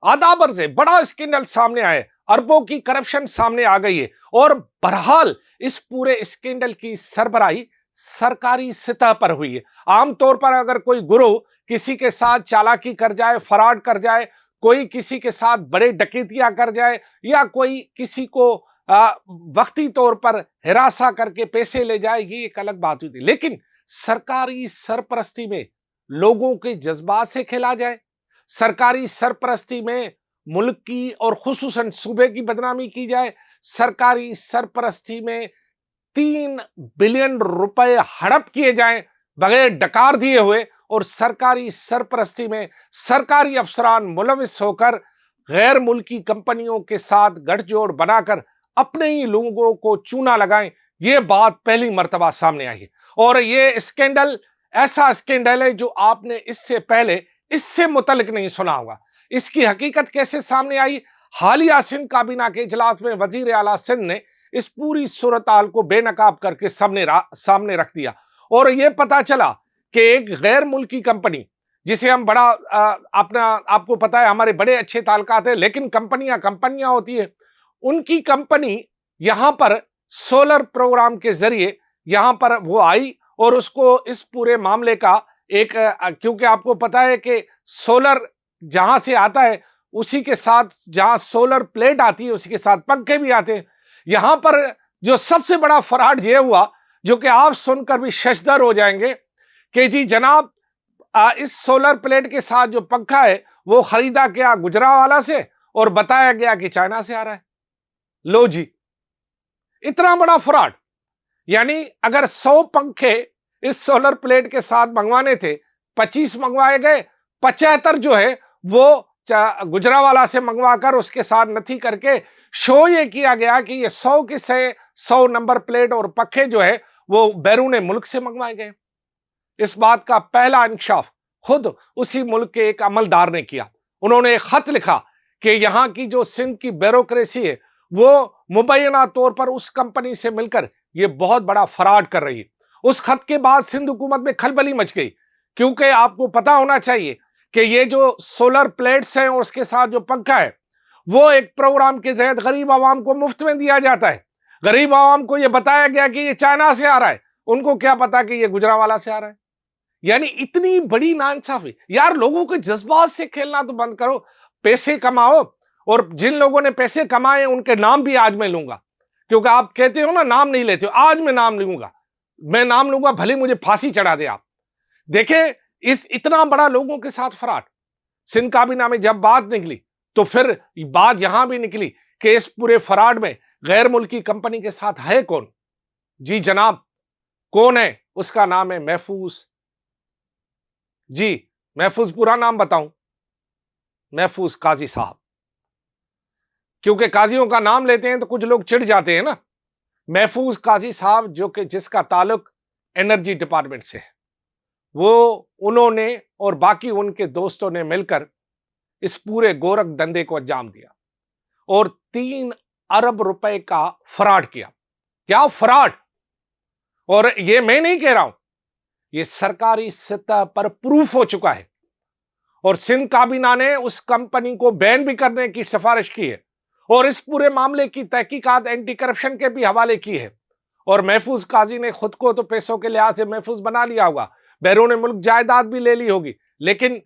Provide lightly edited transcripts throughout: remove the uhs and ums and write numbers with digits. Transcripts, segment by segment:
आधा भर से बड़ा स्कैंडल सामने आया है, अरबों की करप्शन सामने आ गई है। और बहरहाल इस पूरे स्कैंडल की सरबराही सरकारी सतह पर हुई है। आमतौर पर अगर कोई गुरु किसी के साथ चालाकी कर जाए, फराड कर जाए, कोई किसी के साथ बड़े डकैतियां कर जाए, या कोई किसी को वक्ती तौर पर हिरासा करके पैसे ले जाए, ये एक अलग बात हुई थी। लेकिन सरकारी सरपरस्ती में लोगों के जज्बात से खेला जाए, सरकारी सरपरस्ती में मुल्क की और खुसूसन सूबे की बदनामी की जाए, सरकारी सरपरस्ती में 3 बिलियन रुपए हड़प किए जाएं बगैर डकार दिए हुए, और सरकारी सरपरस्ती में सरकारी अफसरान मुलविस होकर गैर मुल्की कंपनियों के साथ गठजोड़ बनाकर अपने ही लोगों को चूना लगाएं, ये बात पहली मर्तबा सामने आई है। और ये स्कैंडल ऐसा स्कैंडल है जो आपने इससे पहले इससे मुतल्लिक नहीं सुना होगा। इसकी हकीकत कैसे सामने आई? हालिया सिंध काबीना के इजलास में वजीर आला सिंध ने इस पूरी सूरत-हाल को बेनकाब करके सामने रख दिया, और यह पता चला कि एक गैर मुल्की कंपनी जिसे हम बड़ा आपको पता है हमारे बड़े अच्छे ताल्लुकात है, लेकिन कंपनियां होती है, उनकी कंपनी यहां पर सोलर प्रोग्राम के जरिए यहां पर वो आई, और उसको इस पूरे मामले का एक क्योंकि आपको पता है कि सोलर जहां से आता है उसी के साथ जहां सोलर प्लेट आती है उसी के साथ पंखे भी आते हैं। यहां पर जो सबसे बड़ा फराड ये हुआ, जो कि आप सुनकर भी शशदर हो जाएंगे, कि जी जनाब इस सोलर प्लेट के साथ जो पंखा है वो खरीदा गया गुजरावाला से और बताया गया कि चाइना से आ रहा है। लो जी, इतना बड़ा फ्रॉड। यानी अगर 100 पंखे इस सोलर प्लेट के साथ मंगवाने थे, 25 मंगवाए गए, 75 जो है वो गुजरावाला से मंगवाकर उसके साथ नथी करके शो ये किया गया कि ये 100 के 100 नंबर प्लेट और पंखे जो है वो बैरून मुल्क से मंगवाए गए। इस बात का पहला इंकशाफ खुद उसी मुल्क के एक अमलदार ने किया। उन्होंने एक खत लिखा कि यहां की जो सिंध की ब्यूरोक्रेसी है वो मुबैना तौर पर उस कंपनी से मिलकर ये बहुत बड़ा फराड कर रही है। उस खत के बाद सिंध हुकूमत में खलबली मच गई, क्योंकि आपको पता होना चाहिए कि ये जो सोलर प्लेट्स हैं और उसके साथ जो पंखा है वो एक प्रोग्राम के तहत गरीब आवाम को मुफ्त में दिया जाता है। गरीब आवाम को ये बताया गया कि ये चाइना से आ रहा है, उनको क्या पता कि ये गुजरावाला से आ रहा है। यानी इतनी बड़ी नाइंसाफी। यार लोगों के जज्बात से खेलना तो बंद करो, पैसे कमाओ। और जिन लोगों ने पैसे कमाए उनके नाम भी आज मैं लूंगा, क्योंकि आप कहते हो ना नाम नहीं लेते हो, आज मैं नाम लूंगा, मैं नाम लूंगा, भले मुझे फांसी चढ़ा दे आप। देखें इस इतना बड़ा लोगों के साथ फराड। सिंध काबीना में जब बात निकली तो फिर बात यहां भी निकली कि इस पूरे फराड में गैर मुल्की कंपनी के साथ है कौन? जी जनाब, कौन है? उसका नाम है महफूज। जी, महफूज पूरा नाम बताऊं? महफूज काजी साहब। क्योंकि काजियों का नाम लेते हैं तो कुछ लोग चिढ़ जाते हैं ना। महफूज काजी साहब, जो कि जिसका ताल्लुक एनर्जी डिपार्टमेंट से है, वो उन्होंने और बाकी उनके दोस्तों ने मिलकर इस पूरे गोरख धंधे को अंजाम दिया और 3 अरब रुपए का फ्रॉड किया। क्या फ्रॉड? और ये मैं नहीं कह रहा हूं, ये सरकारी सतह पर प्रूफ हो चुका है। और सिंध काबीना ने उस कंपनी को बैन भी करने की सिफारिश की है और इस पूरे मामले की तहकीकात एंटी करप्शन के भी हवाले की है। और महफूज काजी ने खुद को तो पैसों के लिहाज से महफूज बना लिया होगा, बैरून मुल्क जायदाद भी ले ली होगी, लेकिन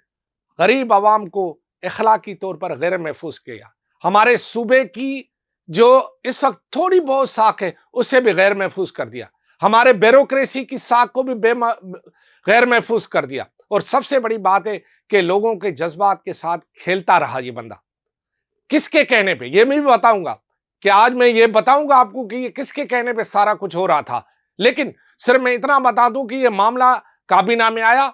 गरीब आवाम को इखलाकी तौर पर गैर महफूज किया। हमारे सूबे की जो इस वक्त थोड़ी बहुत साख है उसे भी गैर महफूज कर दिया, हमारे ब्यूरोक्रेसी की साख को भी गैर महफूज कर दिया। और सबसे बड़ी बात है कि लोगों के जज्बात के साथ खेलता रहा ये बंदा। किसके कहने पे? ये मैं भी बताऊंगा कि आज मैं ये बताऊंगा आपको कि ये किसके कहने पे सारा कुछ हो रहा था। लेकिन सिर्फ मैं इतना बता दूं कि ये मामला काबीना में आया,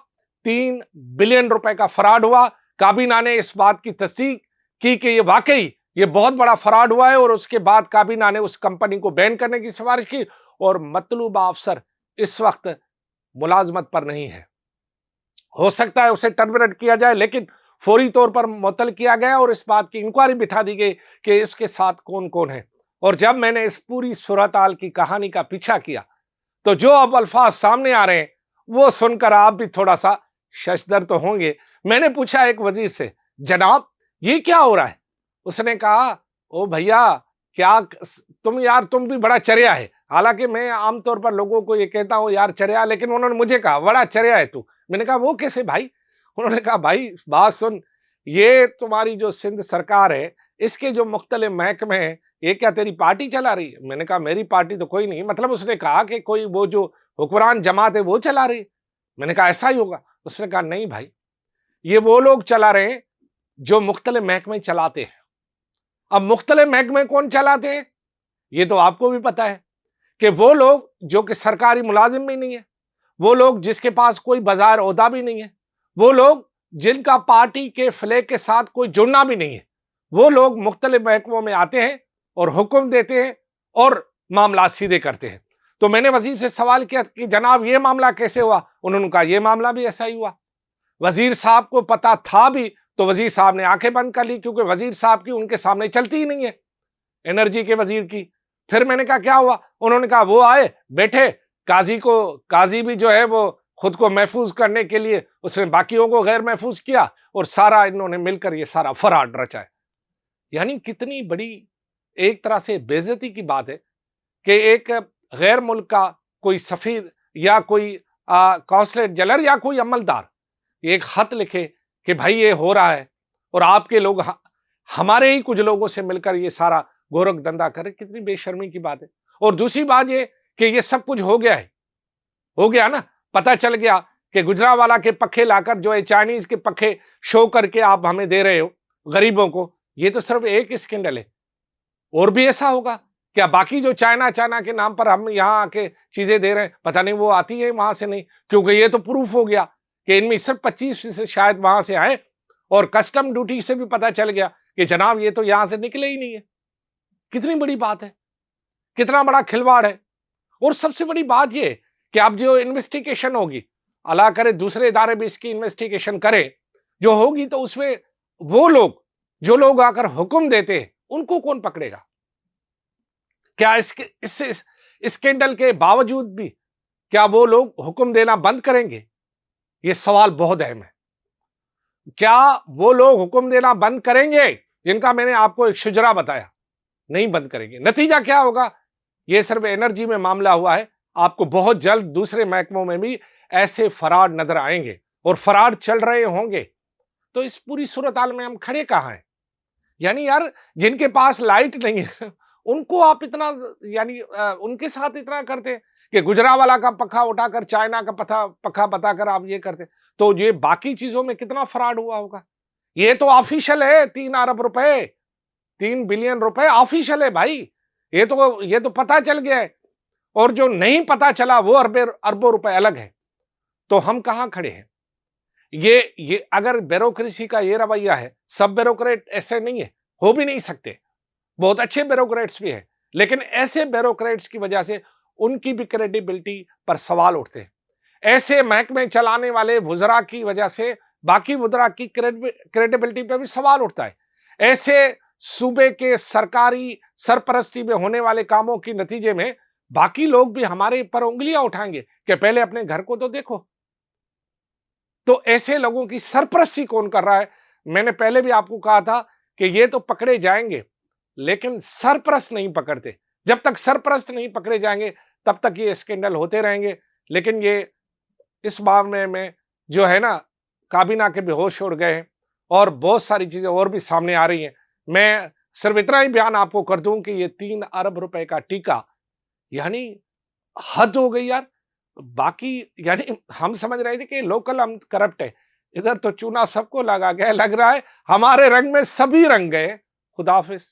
3 बिलियन रुपए का फ्रॉड हुआ। काबीना ने इस बात की तस्दीक की कि ये वाकई ये बहुत बड़ा फ्रॉड हुआ है, और उसके बाद काबीना ने उस कंपनी को बैन करने की सिफारिश की। और मतलूबा अफसर इस वक्त मुलाजमत पर नहीं है, हो सकता है उसे टर्मिनेट किया जाए, लेकिन फौरी तौर पर मुअत्तल किया गया और इस बात की इंक्वायरी बिठा दी गई कि इसके साथ कौन कौन है। और जब मैंने इस पूरी सूरत-हाल की कहानी का पीछा किया तो जो अब अल्फाज सामने आ रहे हैं वो सुनकर आप भी थोड़ा सा शशदर तो होंगे। मैंने पूछा एक वजीर से, जनाब یہ کیا ہو رہا ہے؟ اس نے کہا او بھیا کیا تم بھی بڑا چریا ہے. حالانکہ میں عام طور پر لوگوں کو یہ کہتا ہوں یار چریا، لیکن انہوں نے مجھے کہا بڑا چریا ہے تو. میں نے کہا وہ کیسے بھائی؟ انہوں نے کہا بھائی بات سن، یہ تمہاری جو سندھ سرکار ہے اس کے جو مختلف محکمے ہیں یہ کیا تیری پارٹی چلا رہی ہے؟ میں نے کہا میری پارٹی تو کوئی نہیں. مطلب اس نے کہا کہ کوئی وہ جو حکمران جماعت ہے وہ چلا رہی ہے. میں نے کہا ایسا ہی ہوگا. اس نے کہا نہیں بھائی، یہ وہ لوگ چلا رہے ہیں جو مختلف محکمے چلاتے ہیں. اب مختلف محکمے کون چلاتے ہیں یہ تو آپ کو بھی پتا ہے کہ وہ لوگ جو کہ سرکاری ملازم بھی نہیں ہے، وہ لوگ جس کے پاس کوئی بظاہر عہدہ بھی نہیں ہے، وہ لوگ جن کا پارٹی کے فلیگ کے ساتھ کوئی جڑنا بھی نہیں ہے، وہ لوگ مختلف محکموں میں آتے ہیں اور حکم دیتے ہیں اور معاملات سیدھے کرتے ہیں. تو میں نے وزیر سے سوال کیا کہ جناب یہ معاملہ کیسے ہوا؟ انہوں نے کہا یہ معاملہ بھی ایسا ہی ہوا. وزیر صاحب کو پتا تھا بھی تو وزیر صاحب نے آنکھیں بند کر لی، کیونکہ وزیر صاحب کی ان کے سامنے چلتی ہی نہیں ہے، انرجی کے وزیر کی. پھر میں نے کہا کیا ہوا؟ انہوں نے کہا وہ آئے بیٹھے، قاضی بھی جو ہے وہ خود کو محفوظ کرنے کے لیے اس نے باقیوں کو غیر محفوظ کیا اور سارا انہوں نے مل کر یہ سارا فراڈ رچا ہے. یعنی کتنی بڑی ایک طرح سے بے عزتی کی بات ہے کہ ایک غیر ملک کا کوئی سفیر یا کوئی قونصلیٹ جنرل یا کوئی عملدار ایک خط لکھے کہ بھائی یہ ہو رہا ہے اور آپ کے لوگ ہمارے ہی کچھ لوگوں سے مل کر یہ سارا گورکھ دھندا کرے. کتنی بے شرمی کی بات ہے. اور دوسری بات یہ کہ یہ سب کچھ ہو گیا نا، پتہ چل گیا کہ گجرانوالہ کے پکھے لا کر جو ہے چائنیز کے پکھے شو کر کے آپ ہمیں دے رہے ہو غریبوں کو. یہ تو صرف ایک اسکینڈل ہے، اور بھی ایسا ہوگا کیا؟ باقی جو چائنا کے نام پر ہم یہاں آ کے چیزیں دے رہے ہیں پتہ نہیں وہ آتی ہے وہاں سے نہیں، کیونکہ یہ تو پروف ہو گیا کہ ان میں صرف 25% شاید وہاں سے آئے، اور کسٹم ڈیوٹی سے بھی پتہ چل گیا کہ جناب یہ تو یہاں سے نکلے ہی نہیں ہے. کتنی بڑی بات ہے، کتنا بڑا کھلواڑ ہے. اور سب سے بڑی بات یہ کہ اب جو انویسٹیگیشن ہوگی، اللہ کرے دوسرے ادارے بھی اس کی انویسٹیگیشن کریں، جو ہوگی تو اس میں وہ لوگ جو لوگ آ کر حکم دیتے ہیں ان کو کون پکڑے گا؟ کیا اس اسکینڈل کے باوجود بھی کیا وہ لوگ حکم دینا بند کریں گے؟ یہ سوال بہت اہم ہے. کیا وہ لوگ حکم دینا بند کریں گے جن کا میں نے آپ کو ایک شجرا بتایا؟ نہیں بند کریں گے. نتیجہ کیا ہوگا؟ یہ صرف انرجی میں معاملہ ہوا ہے، آپ کو بہت جلد دوسرے محکموں میں بھی ایسے فراڈ نظر آئیں گے اور فراڈ چل رہے ہوں گے. تو اس پوری صورتحال میں ہم کھڑے کہاں ہیں؟ یعنی یار جن کے پاس لائٹ نہیں ہے ان کو آپ اتنا یعنی ان کے ساتھ اتنا کرتے کہ گجرانوالہ کا پکھا اٹھا کر چائنا کا پکھا بتا کر آپ یہ کرتے، تو یہ باقی چیزوں میں کتنا فراڈ ہوا ہوگا؟ یہ تو آفیشل ہے، 3 ارب روپے 3 بلین روپے آفیشل ہے بھائی. یہ تو پتا چل گیا ہے، اور جو نہیں پتا چلا وہ اربوں روپے الگ ہے. تو ہم کہاں کھڑے ہیں؟ یہ اگر بیوروکریسی کا یہ رویہ ہے، سب بیوروکریٹ ایسے نہیں ہے، ہو بھی نہیں سکتے، بہت اچھے بیوروکریٹس بھی ہیں، لیکن ایسے بیوروکریٹس کی وجہ سے ان کی بھی کریڈیبلٹی پر سوال اٹھتے ہیں. ایسے محکمے چلانے والے وزراء کی وجہ سے باقی وزراء کی کریڈیبلٹی پہ بھی سوال اٹھتا ہے. ایسے صوبے کے سرکاری سرپرستی میں ہونے والے کاموں کے نتیجے میں باقی لوگ بھی ہمارے پر انگلیاں اٹھائیں گے کہ پہلے اپنے گھر کو تو دیکھو. تو ایسے لوگوں کی سرپرستی کون کر رہا ہے؟ میں نے پہلے بھی آپ کو کہا تھا کہ یہ تو پکڑے جائیں گے لیکن سرپرست نہیں پکڑتے. جب تک سرپرست نہیں پکڑے جائیں گے تب تک یہ اسکینڈل ہوتے رہیں گے. لیکن یہ اس معاملے میں جو ہے نا کابینہ کے بھی ہوش اڑ گئے ہیں اور بہت ساری چیزیں اور بھی سامنے آ رہی ہیں. میں صرف اتنا ہی بیان آپ کو کر دوں کہ یہ 3 ارب روپے کا ٹیکہ یعنی حد ہو گئی یار. باقی یعنی ہم سمجھ رہے تھے کہ لوکل ہم کرپٹ ہے، ادھر تو چونا سب کو لگا گیا، لگ رہا ہے ہمارے رنگ میں سبھی رنگ گئے. خدا حافظ.